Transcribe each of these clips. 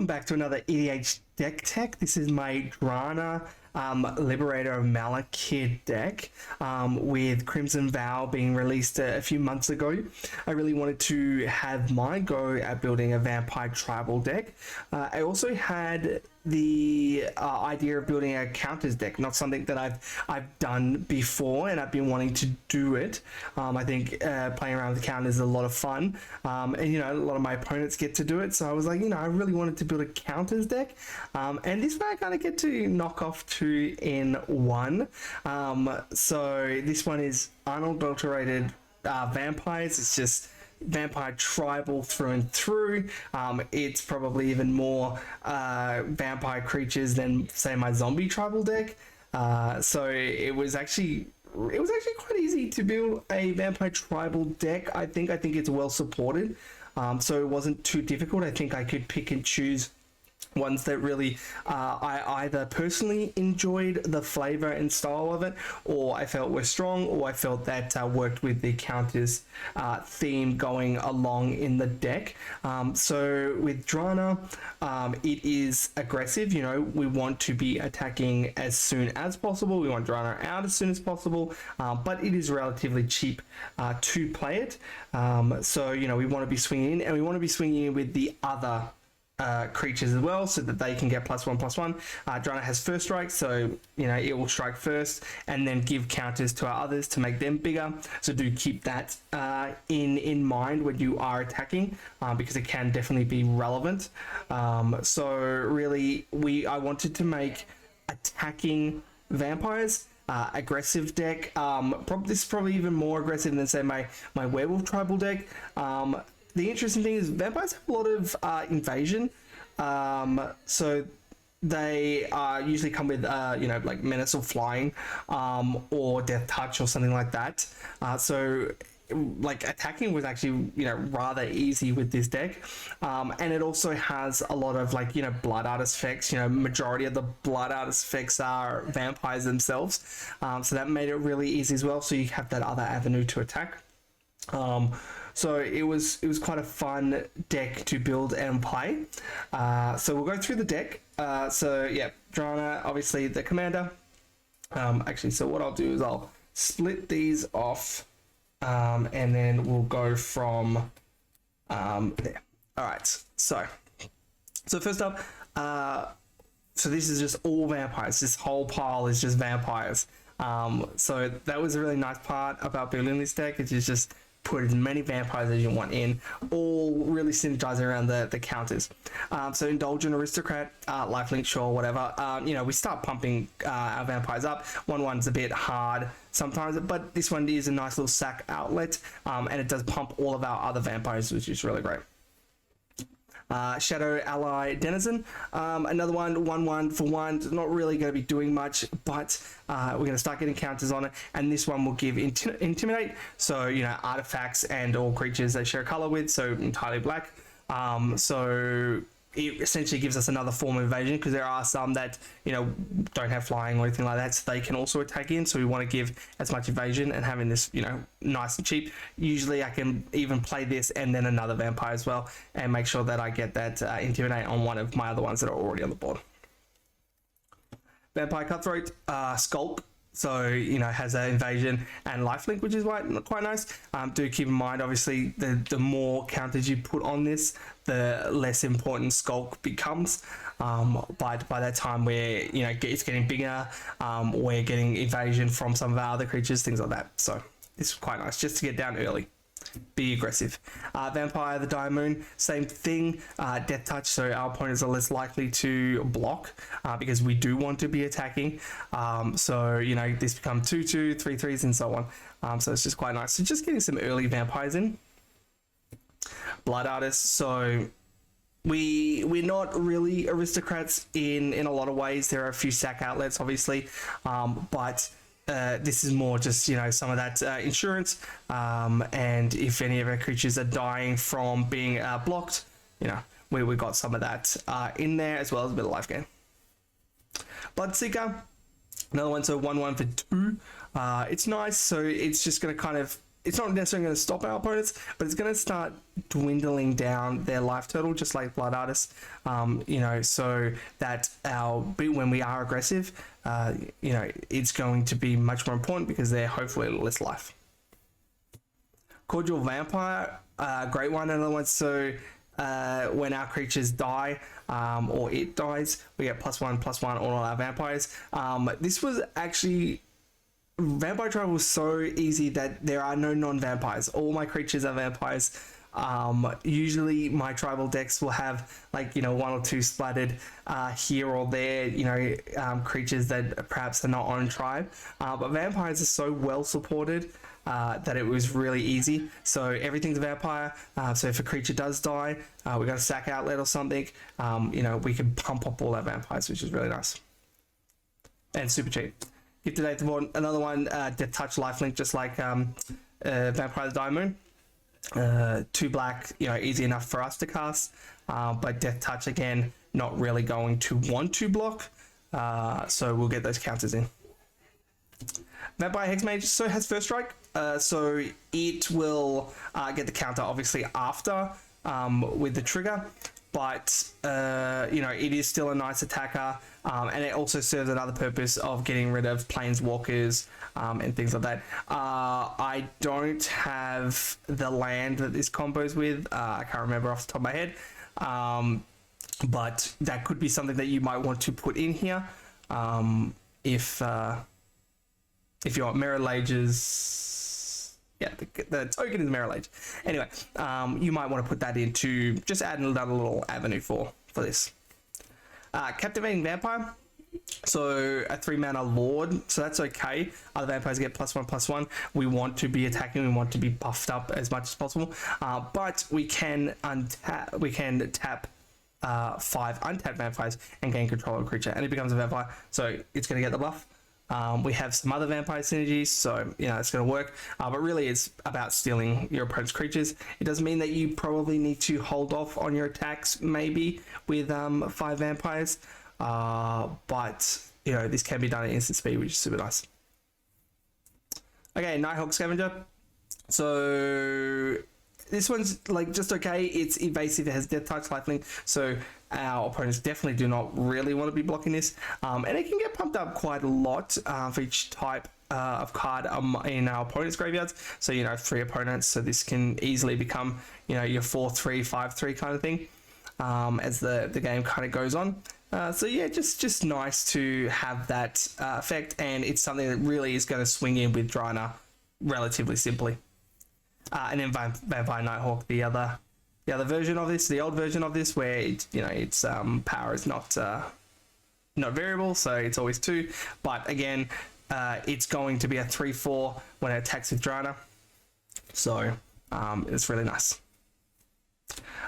welcome back to another EDH deck tech. This is my Drana Liberator of Malakir deck with Crimson Vow being released a few months ago. I really wanted to have my go at building a vampire tribal deck. I also had the idea of building a counters deck, not something that I've done before, and I've been wanting to do it. I think playing around with the counters is a lot of fun, and you know, a lot of my opponents get to do it, so I was like, you know, I really wanted to build a counters deck, and this one I kind of get to knock off 2 in 1. So this one is unadulterated vampires. It's just vampire tribal through and through. It's probably even more vampire creatures than, say, my zombie tribal deck. So it was actually quite easy to build a vampire tribal deck. I think it's well supported, so it wasn't too difficult. I think I could pick and choose ones that really I either personally enjoyed the flavor and style of it, or I felt were strong, or I felt that worked with the counters theme going along in the deck. So with Drana, it is aggressive. You know, we want to be attacking as soon as possible. We want Drana out as soon as possible, but it is relatively cheap to play it. So, you know, we want to be swinging in, and we want to be swinging in with the other creatures as well, so that they can get +1/+1. Drana has first strike, so you know it will strike first and then give counters to our others to make them bigger. So do keep that in mind when you are attacking, because it can definitely be relevant. So really, I wanted to make attacking vampires aggressive deck. This is probably even more aggressive than, say, my werewolf tribal deck. The interesting thing is vampires have a lot of invasion, so they usually come with you know, like menace or flying, or death touch or something like that. So like attacking was actually, you know, rather easy with this deck, and it also has a lot of, like, you know, blood artist effects. You know, majority of the blood artist effects are vampires themselves, so that made it really easy as well. So you have that other avenue to attack. So it was quite a fun deck to build and play. So we'll go through the deck. So yeah, Drana, obviously the commander. Actually, so what I'll do is I'll split these off, and then we'll go from there. All right. So first up, so this is just all vampires. This whole pile is just vampires. So that was a really nice part about building this deck. It's just put as many vampires as you want in, all really synergizing around the counters. So Indulgent Aristocrat, Lifelink, sure, whatever. You know, we start pumping our vampires up. 1/1's a bit hard sometimes, but this one is a nice little sack outlet, and it does pump all of our other vampires, which is really great. Shadow Ally Denizen, another one, 1/1 for 1, not really going to be doing much, but we're going to start getting counters on it, and this one will give Intimidate, so, you know, artifacts and all creatures they share color with, so entirely black. So it essentially gives us another form of evasion, because there are some that, you know, don't have flying or anything like that, so they can also attack in. So we want to give as much evasion, and having this, you know, nice and cheap. Usually I can even play this and then another vampire as well, and make sure that I get that Intimidate on one of my other ones that are already on the board. Vampire Cutthroat, Skulk. So, you know, has an invasion and lifelink, which is quite nice. Do keep in mind, obviously, the more counters you put on this, the less important Skulk becomes. But by that time, we're, you know, it's getting bigger. We're getting invasion from some of our other creatures, things like that. So this is quite nice, just to get down early. Be aggressive. Vampire the Dire Moon, same thing. Death touch, so our opponents are less likely to block, because we do want to be attacking. So, you know, this become 2/2, 3/3s, and so on. So it's just quite nice. So just getting some early vampires in. Blood Artists, so we're not really aristocrats in a lot of ways. There are a few sack outlets, obviously, but this is more just, you know, some of that insurance, and if any of our creatures are dying from being blocked, you know, we got some of that in there, as well as a bit of life gain. Bloodseeker, another one, so 1/1 for 2. It's nice, so it's just going to kind of it's not necessarily going to stop our opponents, but it's going to start dwindling down their life total, just like Blood Artist, you know, so that when we are aggressive, you know, it's going to be much more important because they're hopefully less life. Cordial Vampire, great one, another one. So when our creatures die, or it dies, we get +1/+1 on all our vampires. This was actually, Vampire Tribal was so easy that there are no non-vampires. All my creatures are vampires. Usually my tribal decks will have, like, you know, 1 or 2 splattered here or there, you know, creatures that perhaps are not on tribe. But vampires are so well supported that it was really easy. So everything's a vampire. So if a creature does die, we got a sack outlet or something, you know, we can pump up all our vampires, which is really nice. And super cheap. Gifted Eighth Board, another one, Death Touch Lifelink, just like Vampire the Diamond. 2 black, you know, easy enough for us to cast, but Death Touch, again, not really going to want to block, so we'll get those counters in. Vampire Hexmage so has First Strike, so it will get the counter obviously after with the trigger, but you know, it is still a nice attacker, and it also serves another purpose of getting rid of planeswalkers and things like that. I don't have the land that this combos with. I can't remember off the top of my head, but that could be something that you might want to put in here if you want Mirror Lages. Yeah, the token is Mirror Lage. Anyway, you might want to put that in to just add another little avenue for this. Captivating Vampire. So a 3-mana Lord, so that's okay. Other vampires get +1/+1. We want to be attacking, we want to be buffed up as much as possible. But we can tap 5 untapped vampires and gain control of a creature, and it becomes a vampire. So it's going to get the buff. We have some other vampire synergies, so you know it's going to work. But really, it's about stealing your opponent's creatures. It does mean that you probably need to hold off on your attacks, maybe with 5 vampires. But you know, this can be done at instant speed, which is super nice. Okay, Nighthawk Scavenger. So this one's like just okay. It's evasive, it has Death Touch, Lifelink, so our opponents definitely do not really want to be blocking this. And it can get pumped up quite a lot for each type of card in our opponents' graveyards. So, you know, 3 opponents, so this can easily become, you know, your 4-3, 5-3 kind of thing as the game kind of goes on. So yeah, just nice to have that effect, and it's something that really is going to swing in with Drana relatively simply. And then Vampire Nighthawk, the other version of this, the old version of this, where it, you know, its power is not variable, so it's always 2. But again, it's going to be a 3/4 when it attacks with Drana, so it's really nice.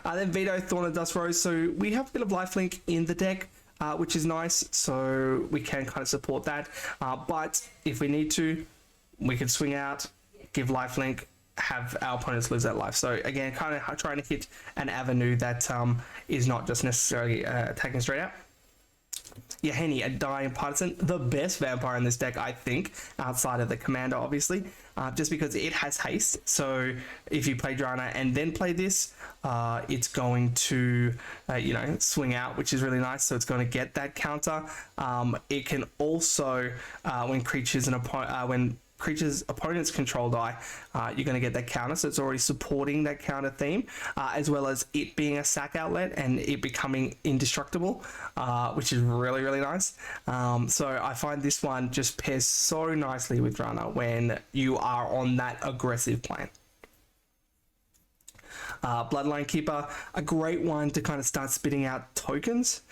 Then Veto, Thorn and Dust Rose. So we have a bit of lifelink in the deck, which is nice, so we can kind of support that. But if we need to, we can swing out, give lifelink, have our opponents lose that life. So again, kind of trying to hit an avenue that is not just necessarily attacking straight out. Yahenni, a Dying Partisan, the best vampire in this deck, I think, outside of the commander, obviously, just because it has haste. So if you play Drana and then play this, it's going to, you know, swing out, which is really nice. So it's going to get that counter. It can also, when creatures opponents control die, you're going to get that counter, so it's already supporting that counter theme, as well as it being a sack outlet and it becoming indestructible, which is really nice. So I find this one just pairs so nicely with Drana when you are on that aggressive plan. Bloodline Keeper, a great one to kind of start spitting out tokens.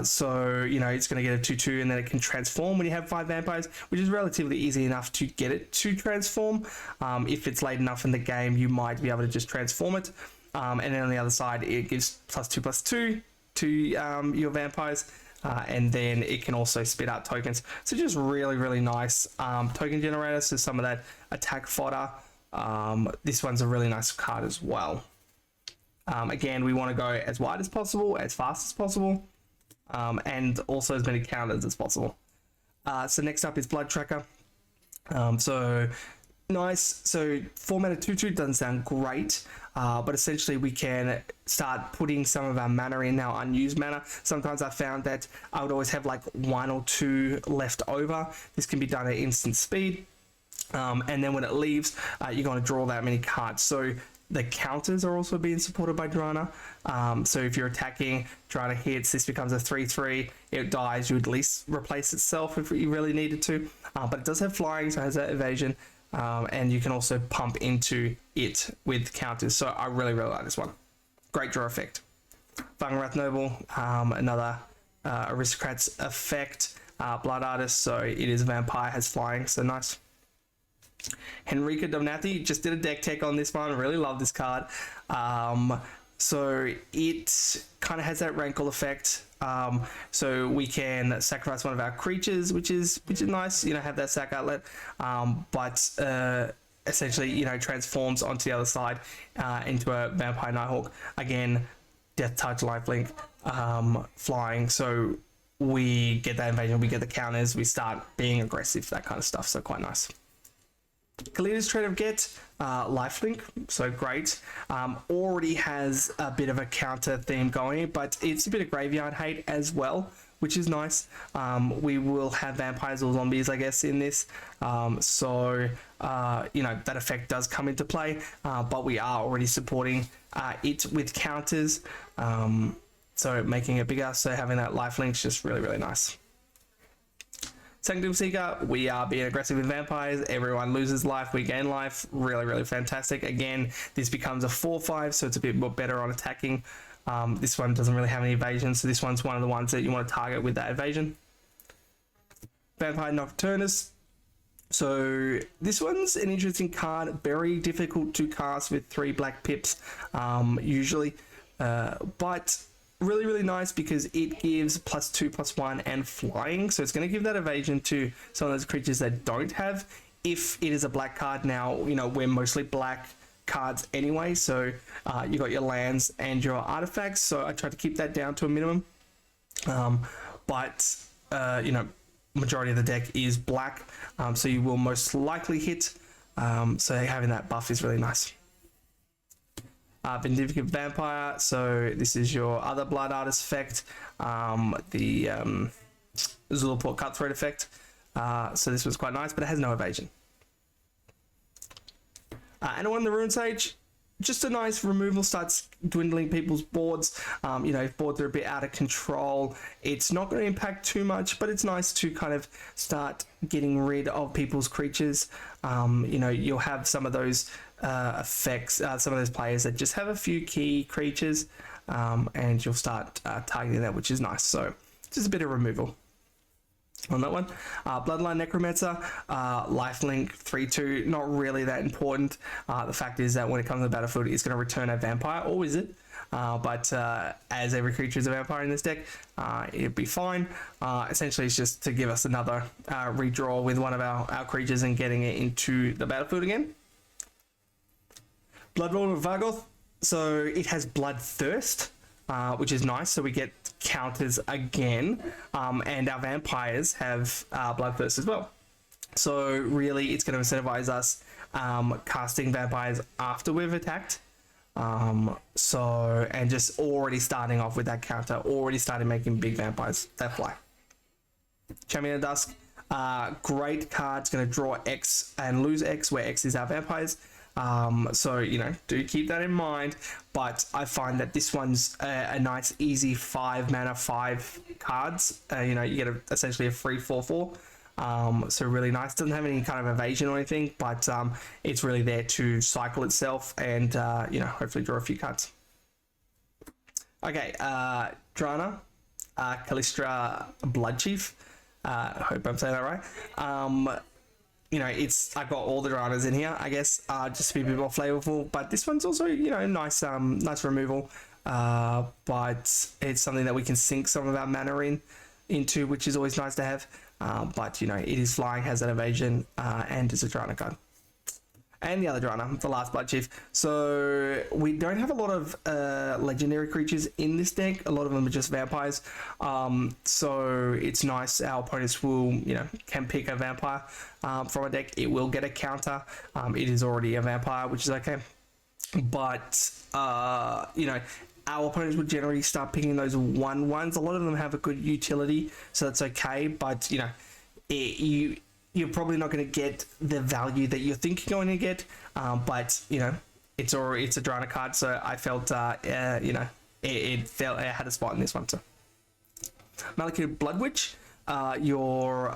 So, you know, it's going to get a 2/2 and then it can transform when you have 5 vampires, which is relatively easy enough to get it to transform. If it's late enough in the game, you might be able to just transform it. And then on the other side, it gives +2/+2 to your vampires. And then it can also spit out tokens. So just really nice token generator. So some of that attack fodder. This one's a really nice card as well. Again, we want to go as wide as possible, as fast as possible, and also as many counters as possible. So next up is Blood Tracker. So nice. So 4 mana 2/2 doesn't sound great, but essentially we can start putting some of our mana in, our unused mana. Sometimes I found that I would always have like 1 or 2 left over. This can be done at instant speed, and then when it leaves, you're going to draw that many cards. So the counters are also being supported by Drana. So if you're attacking, Drana hits, this becomes a 3/3, it dies, you would at least replace itself if you really needed to. But it does have flying, so it has that evasion, and you can also pump into it with counters. So I really, really like this one. Great draw effect. Wrath Noble, another Aristocrat's effect, Blood Artist, so it is a vampire, has flying, so nice. Henrika Donati just did a deck tech on this one. Really love this card. So it kind of has that rankle effect. So we can sacrifice one of our creatures, which is nice. You know, have that sack outlet. But essentially, you know, transforms onto the other side into a vampire Nighthawk. Again, Death Touch, Lifelink, flying. So we get that invasion, we get the counters, we start being aggressive, that kind of stuff. So quite nice. Kalina's Trade of Get, lifelink, so great. Already has a bit of a counter theme going, but it's a bit of graveyard hate as well, which is nice. We will have vampires or zombies, I guess, in this. So, you know, that effect does come into play, but we are already supporting it with counters. So making it bigger, so having that lifelink is just really, really nice. Sanctum Seeker, we are being aggressive with vampires. Everyone loses life, we gain life. Really, really fantastic. Again, this becomes a 4/5, so it's a bit more better on attacking. This one doesn't really have any evasion, so this one's one of the ones that you want to target with that evasion. Vampire Nocturnus. So this one's an interesting card. Very difficult to cast with 3 black pips, usually. But really, really nice because it gives +2/+1 and flying, so it's going to give that evasion to some of those creatures that don't have. If it is a black card, now you know we're mostly black cards anyway, so you got your lands and your artifacts, so I try to keep that down to a minimum. But you know, majority of the deck is black, so you will most likely hit, so having that buff is really nice. Vindictive Vampire, so this is your other Blood Artist effect, the Zulaport Cutthroat effect, so this was quite nice, but it has no evasion. And on the Rune Sage, just a nice removal, starts dwindling people's boards. You know, if boards are a bit out of control, it's not going to impact too much, but it's nice to kind of start getting rid of people's creatures. You know, you'll have some of those effects, some of those players that just have a few key creatures, and you'll start targeting that, which is nice. So just a bit of removal on that one. Bloodline Necromancer, lifelink 3/2, not really that important. The fact is that when it comes to the battlefield, it's going to return a vampire or wizard, but as every creature is a vampire in this deck, it'll be fine. Essentially it's just to give us another redraw with one of our creatures and getting it into the battlefield again. Bloodborne of Vargoth, so it has Bloodthirst, which is nice, so we get counters again, and our vampires have Bloodthirst as well. So really it's going to incentivize us casting vampires after we've attacked. So, and just already starting off with that counter, already starting making big vampires that fly. Champion of Dusk, great card. It's going to draw X and lose X, where X is our vampires. So, you know, do keep that in mind, but I find that this one's a nice easy 5 mana 5 cards. You know, you get essentially a free 4/4, so really nice. Doesn't have any kind of evasion or anything, but it's really there to cycle itself and you know, hopefully draw a few cards. Okay, Drana, Callistra Bloodchief, I hope I'm saying that right. You know, I've got all the Dranas in here, I guess, just to be a bit more flavorful. But this one's also, you know, nice, nice removal. But it's something that we can sink some of our mana into, which is always nice to have. But you know, it is flying, has that evasion, and is a Drana card. and the other Drana, the last bloodchief. So we don't have a lot of legendary creatures in this deck. A lot of them are just vampires. So it's nice. Our opponents will, can pick a vampire from a deck. It will get a counter. It is already a vampire, which is okay. But our opponents would generally start picking those 1/1s. A lot of them have a good utility, so that's okay. But you're probably not going to get the value that you think you're going to get. But it's a Drana card, so I felt it had a spot in this one too. Malakir Bloodwitch, your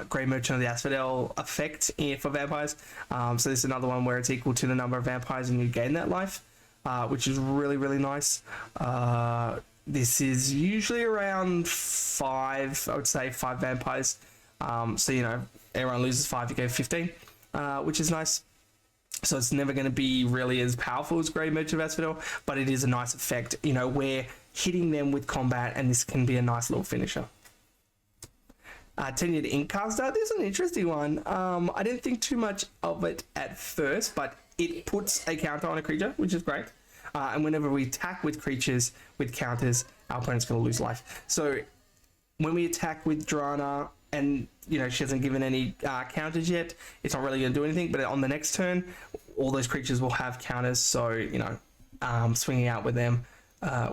Grey Merchant of the Asphodel effect for vampires. So this is another one where it's equal to the number of vampires and you gain that life. Which is really, really nice. This is usually around 5, I would say 5 vampires. So, everyone loses 5, you go 15, which is nice. So it's never going to be really as powerful as Grey Merchant of Asphodel, but it is a nice effect. We're hitting them with combat, and this can be a nice little finisher. Tenured Inkcaster, this is an interesting one. I didn't think too much of it at first, but it puts a counter on a creature, which is great. And whenever we attack with creatures with counters, our opponent's going to lose life. So when we attack with Drana, and she hasn't given any counters yet, it's not really going to do anything. But on the next turn, all those creatures will have counters. So swinging out with them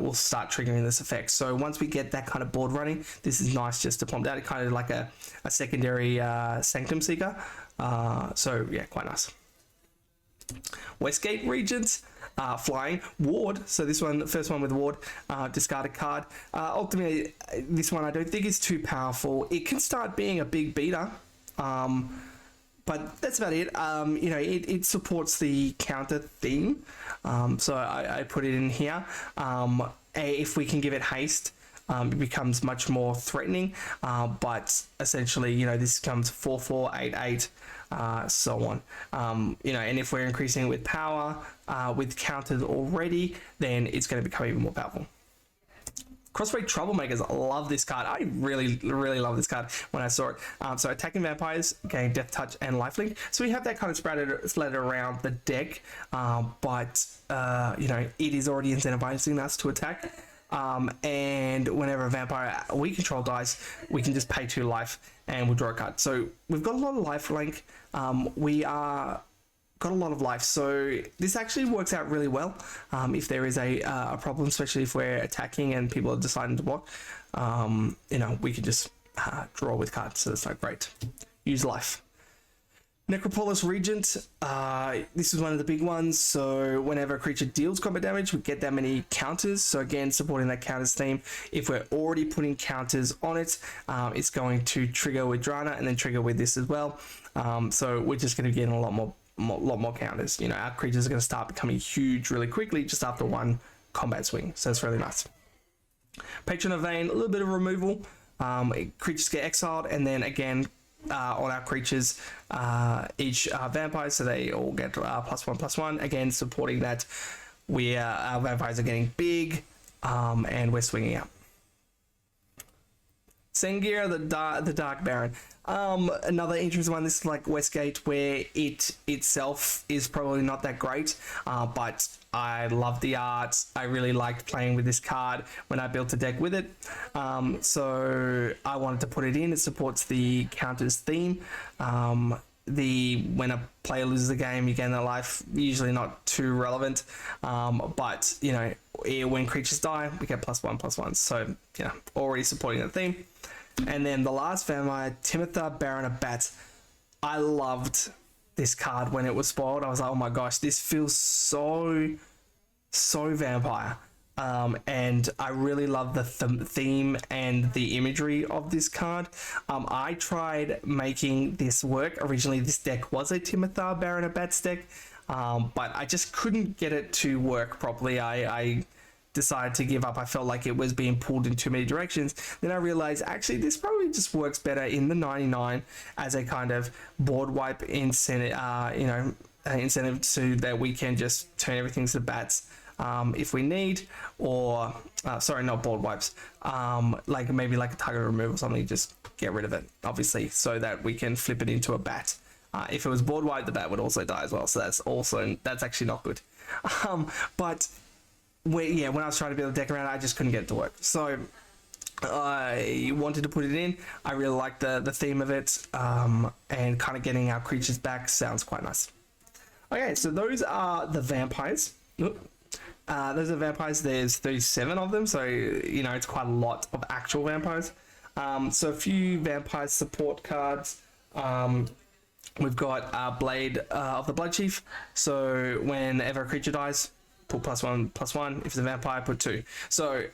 will start triggering this effect. So once we get that kind of board running, this is nice just to pump out. It kind of like a secondary Sanctum Seeker. So yeah, quite nice. Westgate Regents, flying Ward. So this one, the first one with Ward, discard a card. Ultimately, this one I don't think is too powerful. It can start being a big beater, but that's about it. It supports the counter theme, so I put it in here. If we can give it haste, it becomes much more threatening, but essentially, this comes 4/4, 8/8, so on. And if we're increasing it with power, with counters already, then it's going to become even more powerful. Crossbreed Troublemakers, I love this card. I really, really love this card when I saw it. So attacking vampires, gain Death Touch and Lifelink. So we have that kind of spread around the deck, but it is already incentivizing us to attack. And whenever a vampire we control dies, we can just pay 2 life and we'll draw a card. So we've got a lot of life link. We are got a lot of life, so this actually works out really well if there is a problem, especially if we're attacking and people are deciding to block. We can just draw with cards, so that's not great. Use life. Necropolis Regent, this is one of the big ones. So whenever a creature deals combat damage, we get that many counters. So again, supporting that counters theme. If we're already putting counters on it, it's going to trigger with Drana and then trigger with this as well. So we're just going to get a lot more counters. Our creatures are going to start becoming huge really quickly just after one combat swing. So it's really nice. Patron of Vein, a little bit of removal. Creatures get exiled, and then again, on our creatures, each vampire, so they all get +1/+1. Again, supporting that our vampires are getting big, and we're swinging out. Sengir, the Dark Baron. Another interesting one. This is like Westgate, where it itself is probably not that great, but I love the art. I really liked playing with this card when I built a deck with it, so I wanted to put it in. It supports the counters theme. When a player loses the game, you gain their life. Usually not too relevant, but when creatures die, we get +1/+1. So already supporting the theme. And then the last vampire, Timothy, Baron of Bats. I loved this card when it was spoiled. I was like, oh my gosh, this feels so vampire. And I really love the theme and the imagery of this card. I tried making this work. Originally, this deck was a Timothy, Baron of Bats deck, but I just couldn't get it to work properly. I decided to give up. I felt like it was being pulled in too many directions. Then I realized actually this probably just works better in the 99 as a kind of board wipe incentive, incentive so that we can just turn everything to bats if we need, or sorry, not board wipes, like maybe like a target removal or something, just get rid of it, obviously, so that we can flip it into a bat If it was board wipe, the bat would also die as well. So that's actually not good. But when I was trying to build a deck around it, I just couldn't get it to work. So I wanted to put it in. I really like the theme of it, and kind of getting our creatures back sounds quite nice. Okay, so those are the vampires. Those are vampires. There's 37 of them, so it's quite a lot of actual vampires. So a few vampire support cards. We've got Blade of the Bloodchief. So whenever a creature dies, put +1/+1. If it's a vampire, put 2. So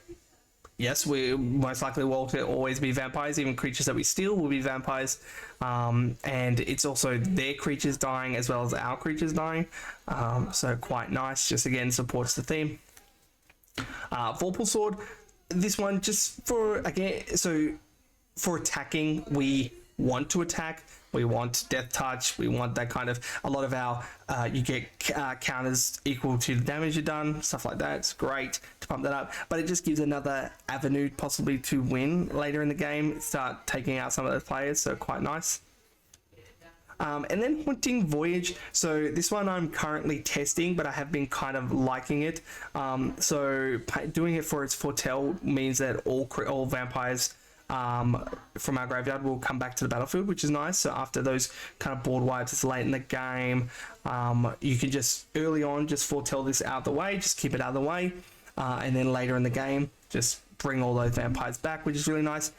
yes, we most likely will always be vampires. Even creatures that we steal will be vampires. And it's also their creatures dying as well as our creatures dying. So quite nice. Just again supports the theme. Vorpal Sword. This one just for attacking, we want to attack. We want death touch. We want that kind of, a lot of our, you get counters equal to the damage you've done, stuff like that. It's great to pump that up, but it just gives another avenue possibly to win later in the game, start taking out some of those players, so quite nice. And then Haunting Voyage. So this one I'm currently testing, but I have been kind of liking it. So doing it for its foretell means that all vampires from our graveyard will come back to the battlefield, which is nice. So after those kind of board wipes, it's late in the game, you can just early on just foretell this out the way, just keep it out of the way, and then later in the game just bring all those vampires back, which is really nice.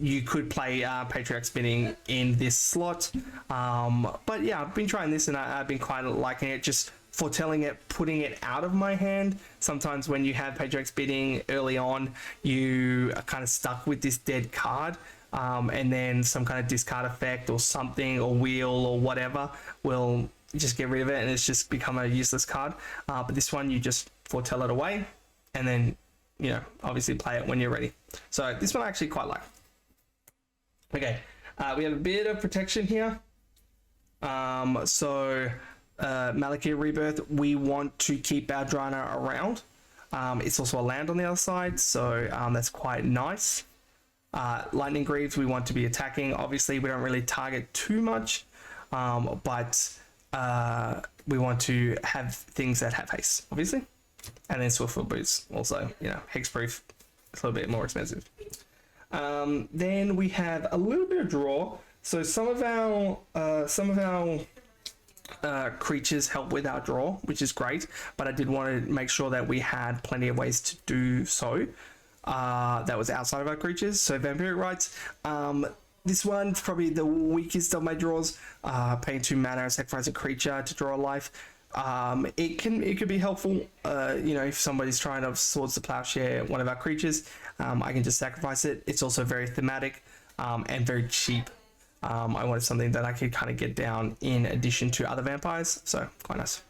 You could play Patriarch Spinning in this slot, but yeah, I've been trying this and I've been quite liking it, just foretelling it, putting it out of my hand. Sometimes when you have Patriarch Spinning early on, you are kind of stuck with this dead card, and then some kind of discard effect or something, or wheel or whatever will just get rid of it and it's just become a useless card. But this one, you just foretell it away and then obviously play it when you're ready. So this one I actually quite like. Okay, we have a bit of protection here. Malakir Rebirth, we want to keep our Drana around. It's also a land on the other side, so that's quite nice. Lightning Greaves, we want to be attacking. Obviously, we don't really target too much, but we want to have things that have haste, obviously. And then Swiftfoot Boots, also, hexproof, it's a little bit more expensive. Then we have a little bit of draw. So some of our creatures help with our draw, which is great, but I did want to make sure that we had plenty of ways to do so. That was outside of our creatures. So Vampiric Rites, this one's probably the weakest of my draws. Paying 2 mana, sacrifice a creature to draw a life. It could be helpful, if somebody's trying to Swords to Plowshare one of our creatures, I can just sacrifice it. It's also very thematic, and very cheap. I wanted something that I could kind of get down in addition to other vampires, so quite nice.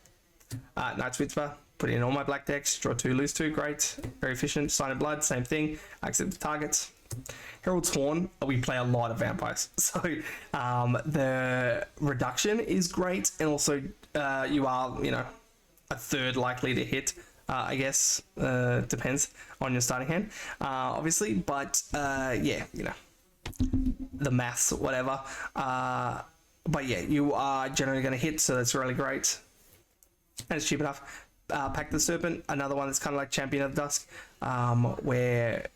Knight's Whisper, put it in all my black decks, draw 2, lose 2, great, very efficient. Sign of Blood, same thing, accept the targets. Herald's Horn, we play a lot of vampires, so the reduction is great, and also you are, a third likely to hit, I guess, depends on your starting hand, obviously, but the maths, whatever, but yeah, you are generally going to hit, so that's really great, and it's cheap enough. Pact the Serpent, another one that's kind of like Champion of the Dusk, where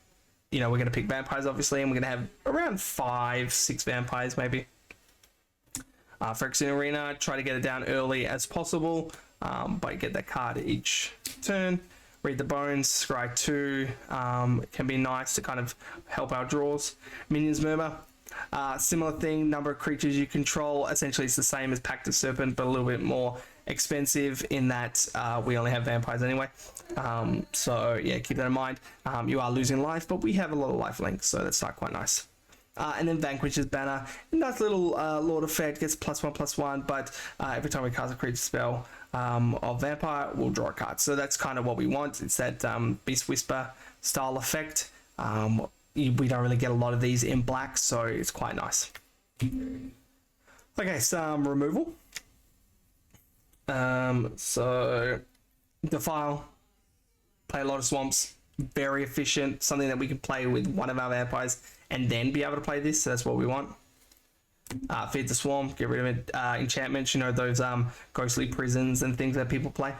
we're going to pick vampires, obviously, and we're going to have around 5-6 vampires, maybe. Phyrexian Arena, try to get it down early as possible, but get that card each turn. Read the Bones, Scry 2, can be nice to kind of help our draws. Minions Murmur, similar thing, number of creatures you control, essentially it's the same as Pact of Serpent, but a little bit more expensive in that we only have vampires anyway, so yeah, keep that in mind. You are losing life, but we have a lot of life links, so that's not quite nice. And then Vanquish's Banner, nice little Lord effect, gets +1/+1, but every time we cast a creature spell of Vampire, we'll draw a card, so that's kind of what we want. It's that Beast Whisper style effect. We don't really get a lot of these in black, so it's quite nice. Okay, some removal. So Defile, play a lot of swamps, very efficient, something that we can play with one of our vampires and then be able to play this, so that's what we want. Feed the Swarm, get rid of it. Enchantments, you know, those ghostly prisons and things that people play.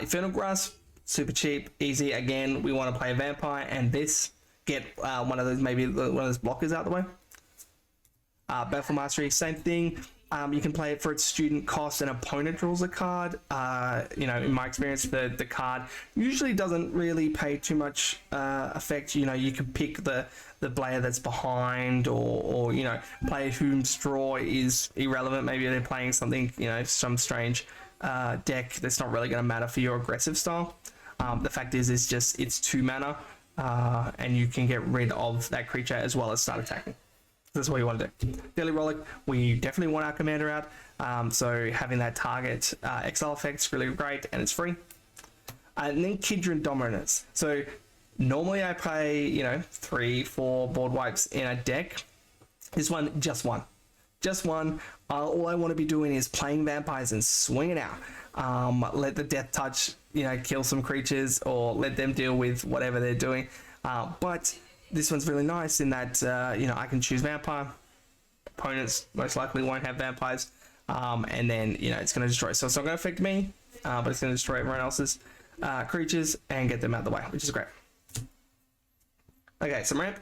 Infernal Grasp, super cheap, easy. Again, we want to play a vampire and this. Get one of those, maybe one of those blockers out the way. Battle Mastery, same thing. You can play it for its student cost and opponent draws a card. You know, in my experience, the card usually doesn't really pay too much effect. You know, you can pick the player that's behind, or you know, player whose draw is irrelevant. Maybe they're playing something, you know, some strange deck that's not really going to matter for your aggressive style. The fact is, it's 2 mana, and you can get rid of that creature as well as start attacking. That's what you want to do. Daily Relic, we definitely want our commander out, so having that target exile effect is really great, and it's free. And then Kindred Dominance. So normally I play, you know, 3-4 board wipes in a deck. This one, just one. All I want to be doing is playing vampires and swinging out. Let the death touch, you know, kill some creatures, or let them deal with whatever they're doing. But this one's really nice in that, you know, I can choose vampire. Opponents most likely won't have vampires. And then, you know, it's going to destroy. So it's not going to affect me, but it's going to destroy everyone else's creatures and get them out of the way, which is great. Okay, some ramp.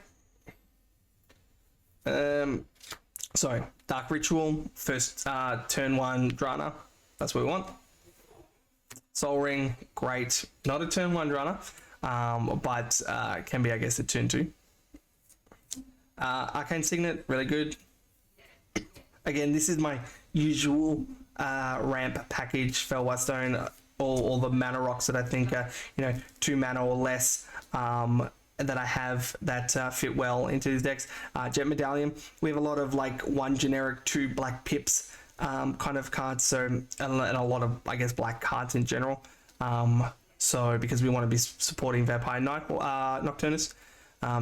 So, Dark Ritual, first turn 1 Drana. That's what we want. Soul Ring, great. Not a turn 1 Drana. But can be, I guess, a turn 2. Arcane Signet, really good. Again, this is my usual ramp package. Fellwhite Stone, all the mana rocks that I think are, you know, 2 mana or less, that I have that fit well into these decks. Jet Medallion, we have a lot of like 1 generic, 2 black pips kind of cards, so and a lot of, I guess, black cards in general. So because we want to be supporting Vampire Nocturnus,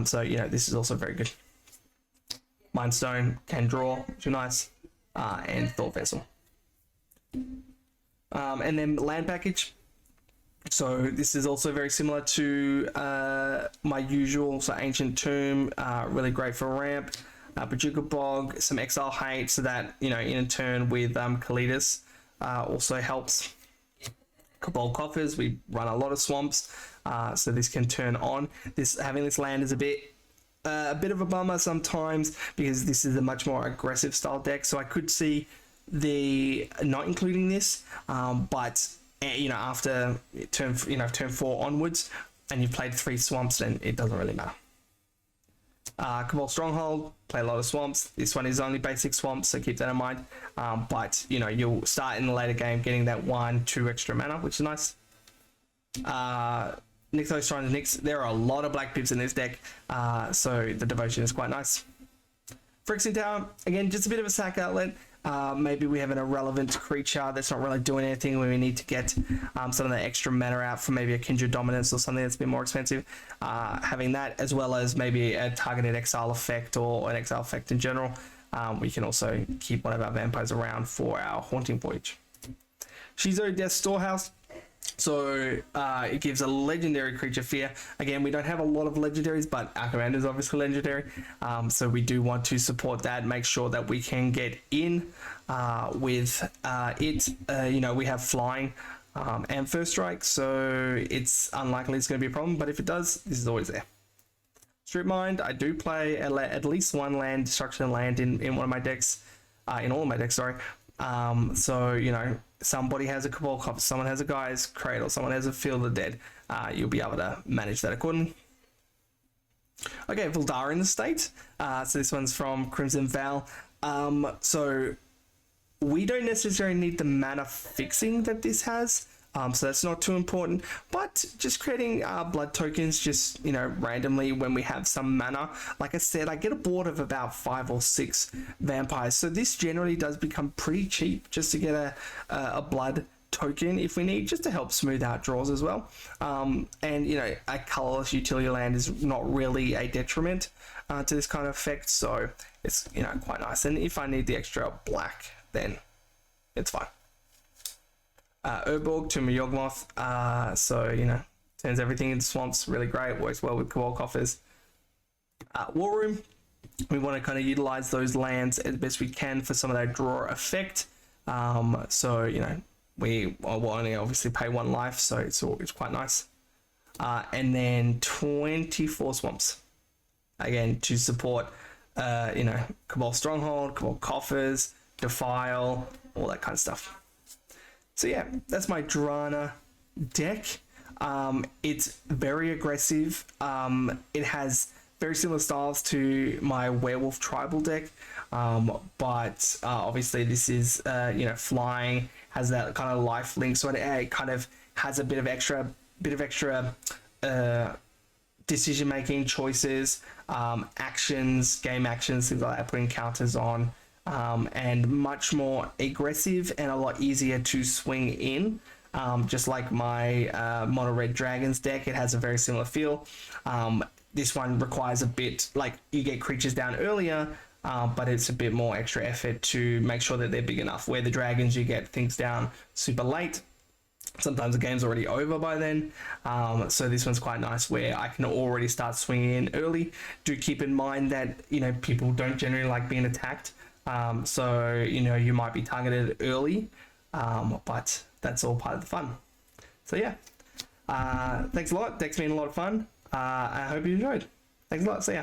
so you know, this is also very good. Mind Stone can draw, which is nice, and Thought Vessel. And then land package. So this is also very similar to my usual. So Ancient Tomb, really great for ramp. Paducah Bog, some Exile Hate, so that, you know, in turn with Kalidas also helps. Cabal Coffers, we run a lot of swamps, so this can turn on. Having this land is a bit of a bummer sometimes, because this is a much more aggressive style deck. So I could see the not including this, but you know, after turn 4 onwards, and you've played 3 swamps, then it doesn't really matter. Cabal Stronghold, play a lot of swamps. This one is only basic swamps, so keep that in mind. But you know, you'll start in the later game getting that 1-2 extra mana, which is nice. Nixos Shrine of Nyx, there are a lot of black pips in this deck, so the devotion is quite nice. Phyrexian Tower, again, just a bit of a sack outlet. Maybe we have an irrelevant creature that's not really doing anything when we need to get some of the extra mana out for maybe a Kindred Dominance or something that's a bit more expensive. Having that, as well as maybe a targeted exile effect or an exile effect in general, we can also keep one of our vampires around for our Haunting Voyage. Shizo Death Storehouse. So it gives a legendary creature fear. Again, we don't have a lot of legendaries, but our commander is obviously legendary, so we do want to support that, make sure that we can get in with it. You know, we have flying and first strike, so it's unlikely it's going to be a problem, but if it does, this is always there. Strip Mind, I do play at least 1 land, destruction land in one of my decks, in all of my decks, sorry. So, you know, somebody has a Cabal Cop, someone has a Guy's Cradle, someone has a Field of the Dead. You'll be able to manage that accordingly. Okay, Vildar in the State. So this one's from Crimson Val. So we don't necessarily need the mana fixing that this has. So that's not too important, but just creating blood tokens just, you know, randomly when we have some mana. Like I said, I get a board of about 5 or 6 vampires, so this generally does become pretty cheap just to get a blood token if we need, just to help smooth out draws as well. And you know, a colorless utility land is not really a detriment to this kind of effect, so it's, you know, quite nice. And if I need the extra black, then it's fine. Urborg to Yawgmoth, so, you know, turns everything into swamps, really great, works well with Cabal Coffers. War Room, we want to kind of utilize those lands as best we can for some of that draw effect. So you know, we will only obviously pay 1 life, so it's quite nice. And then 24 swamps again to support you know, Cabal Stronghold, Cabal Coffers, Defile, all that kind of stuff. So yeah, that's my Drana deck. It's very aggressive. It has very similar styles to my Werewolf Tribal deck, but obviously this is you know, flying, has that kind of life link, so it kind of has a bit of extra decision making choices, actions, game actions, things like that, putting counters on, and much more aggressive and a lot easier to swing in. Just like my Mono Red Dragons deck, it has a very similar feel. This one requires a bit, like, you get creatures down earlier, but it's a bit more extra effort to make sure that they're big enough. Where the dragons, you get things down super late. Sometimes the game's already over by then. So this one's quite nice where I can already start swinging in early. Do keep in mind that, you know, people don't generally like being attacked. So, you know, you might be targeted early, but that's all part of the fun. So yeah, thanks a lot. Deck's been a lot of fun. I hope you enjoyed. Thanks a lot. See ya.